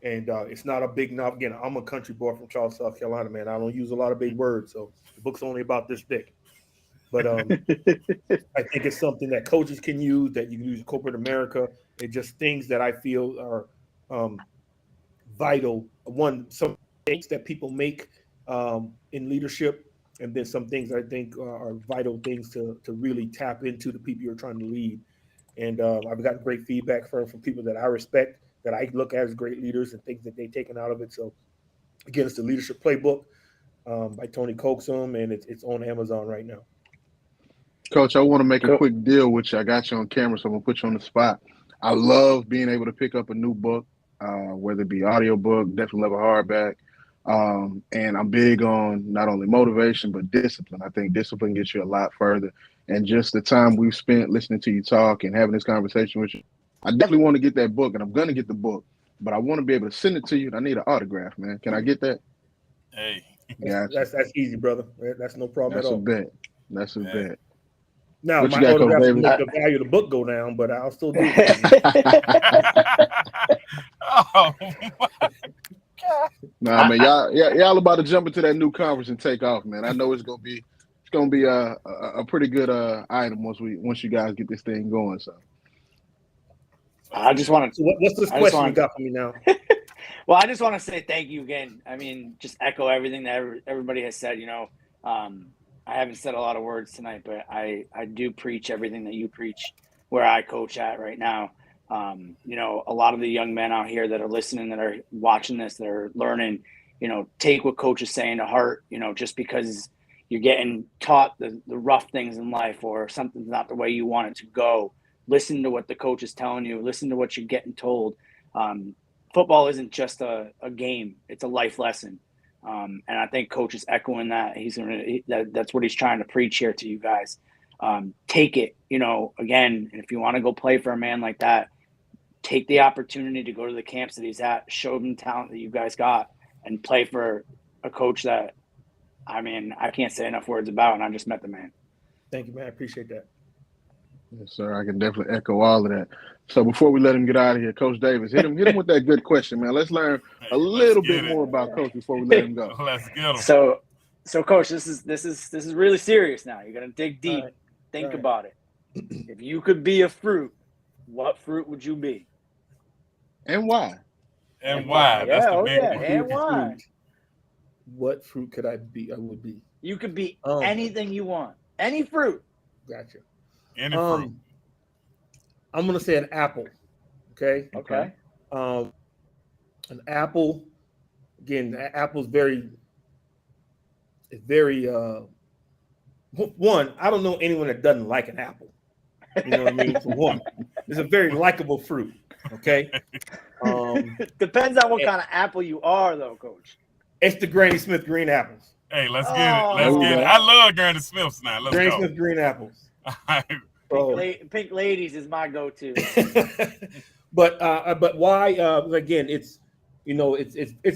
And it's not a big enough. Again, I'm a country boy from Charlotte, South Carolina, man. I don't use a lot of big words, so the book's only about this thick. But I think it's something that coaches can use, that you can use in corporate America. It's just things that I feel are vital. Some things that people make in leadership, and then some things I think are vital things to really tap into the people you're trying to lead. And I've gotten great feedback from people that I respect, that I look at as great leaders, and things that they've taken out of it. So again, it's The Leadership Playbook by Tony Coaxum, and it's on Amazon right now. Coach, I want to make a quick deal with you. I got you on camera, so I'm going to put you on the spot. I love being able to pick up a new book, whether it be audio book, definitely love a hardback. And I'm big on not only motivation, but discipline. I think discipline gets you a lot further. And just the time we've spent listening to you talk and having this conversation with you, I definitely want to get that book, and I'm going to get the book, but I want to be able to send it to you. And I need an autograph, man. Can I get that? Hey, Gotcha. That's easy, brother. That's no problem That's at a all. bet. That's a bet. Now, What my you got, Coach autograph will Davis? make the value of the book go down, but I'll still do it. oh, Nah, man, y'all about to jump into that new conference and take off, man. I know it's gonna be a pretty good item once you guys get this thing going. So I just want to. So what's this question you got for me now? Well, I just want to say thank you again. I mean, just echo everything that everybody has said. I haven't said a lot of words tonight, but I do preach everything that you preach where I coach at right now. A lot of the young men out here that are listening, that are watching this, that are learning, take what coach is saying to heart, just because you're getting taught the rough things in life or something's not the way you want it to go. Listen to what the coach is telling you. Listen to what you're getting told. Football isn't just a game. It's a life lesson. And I think coach is echoing that. That's what he's trying to preach here to you guys. Take it, again, if you want to go play for a man like that, take the opportunity to go to the camps that he's at, show him talent that you guys got, and play for a coach that, I mean, I can't say enough words about, and I just met the man. Thank you, man. I appreciate that. yes, sir. I can definitely echo all of that. So before we let him get out of here, Coach Davis, hit him with that good question, man. Let's learn a little bit more about Coach before we let him go. let's get him. So coach, this is really serious now. You're gonna dig deep. Right. Think about it. If you could be a fruit, what fruit would you be? And why? And why? That's the big one. And why? What fruit could I be? I would be. You could be anything you want. Any fruit. Gotcha. Any fruit. I'm gonna say an apple. Okay. Okay. An apple. Again, apple's very. One, I don't know anyone that doesn't like an apple. You know what I mean? For one, it's a very likable fruit. Okay. Depends on what kind of apple you are, though, Coach. It's the Granny Smith green apples. Hey, let's get it. Let's get it. I love Granny Smiths now. Let's Granny go. Smith green apples. Pink ladies is my go-to. but why? Again, it's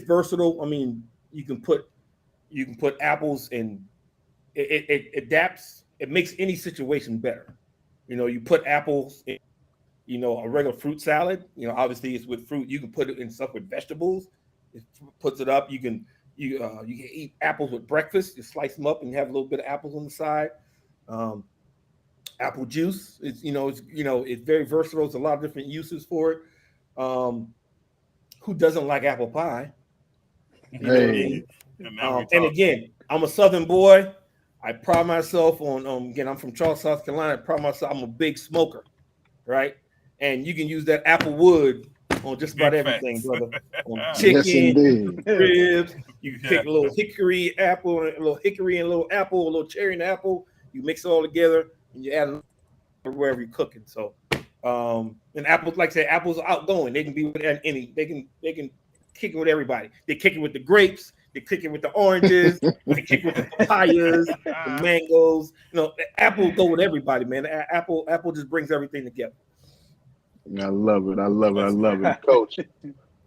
versatile. I mean, you can put apples in. It adapts. It makes any situation better. You put apples in, a regular fruit salad. Obviously it's with fruit. You can put it in stuff with vegetables. It puts it up. You can eat apples with breakfast. You slice them up and you have a little bit of apples on the side. Apple juice. It's very versatile. There's a lot of different uses for it. Who doesn't like apple pie? Hey. And again, I'm a Southern boy. I pride myself on, again, I'm from Charles, South Carolina. I pride myself, I'm a big smoker, right? And you can use that apple wood on just about everything, brother. On chicken, ribs. You can take a little hickory apple, a little apple, a little cherry and apple. You mix it all together and you add it wherever you're cooking. So, and apples, like I said, apples are outgoing. They can be with any. They can kick it with everybody. They kick it with the grapes. They kick it with the oranges. They kick it with the papayas, the mangoes. Apple go with everybody, man. Apple just brings everything together. I love it. Coach,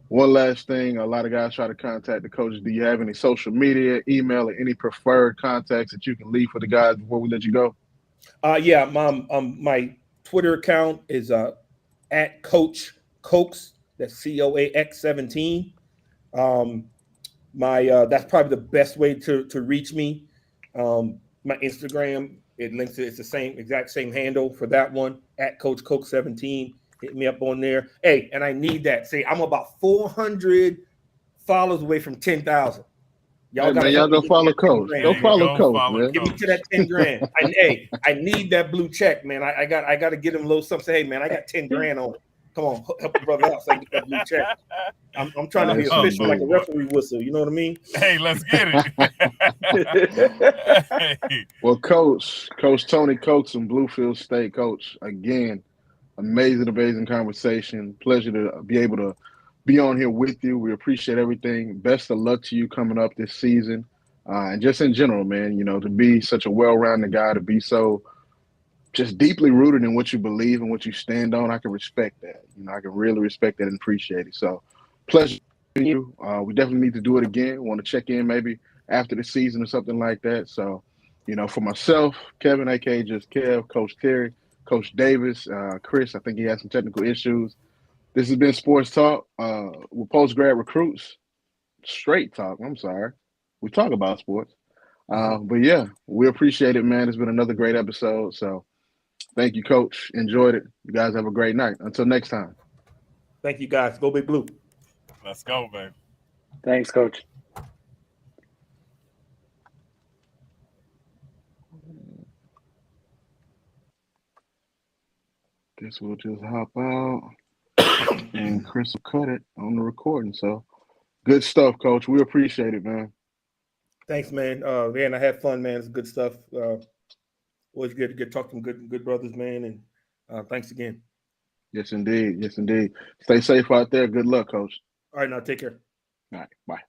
one last thing. A lot of guys try to contact the coaches. Do you have any social media, email, or any preferred contacts that you can leave for the guys before we let you go? Yeah, my Twitter account is at Coach Coax. That's COAX 17. That's probably the best way to reach me. My Instagram, it's the exact same handle for that one, at Coach Coke 17. Hit me up on there. Hey, and I need that. Say, I'm about 400 followers away from 10,000. Y'all go follow Coach. Go follow Coach, man. Give me to that 10 grand. I need that blue check, man. I got to get him a little something. Say, hey, man, I got 10 grand on it. Come on, help the brother out so I can get that blue check. I'm trying to be official like a referee whistle. You know what I mean? Hey, let's get it. Hey. Well, Coach Tony Coaxum, Bluefield State coach, again, amazing conversation. Pleasure to be able to be on here with you. We appreciate everything. Best of luck to you coming up this season. And just in general, man, to be such a well-rounded guy, to be so just deeply rooted in what you believe and what you stand on, I can respect that. I can really respect that and appreciate it. So, pleasure meeting you. We definitely need to do it again. Want to check in maybe after the season or something like that. So, for myself, Kevin, aka just Kev, Coach Terry, Coach Davis, Chris, I think he had some technical issues. This has been Sports Talk with post-grad recruits. Straight talk. I'm sorry. We talk about sports. But yeah, we appreciate it, man. It's been another great episode. So thank you, Coach. Enjoyed it. You guys have a great night. Until next time. Thank you, guys. Go Big Blue. Let's go, baby. Thanks, Coach. Guess we'll just hop out and Chris will cut it on the recording. So good stuff, Coach. We appreciate it, man. Thanks, man. Man, I had fun, man. It's good stuff. Always good to get talk to some good brothers, man. And thanks again. Yes, indeed. Yes, indeed. Stay safe out there. Good luck, Coach. All right, now take care. All right. Bye.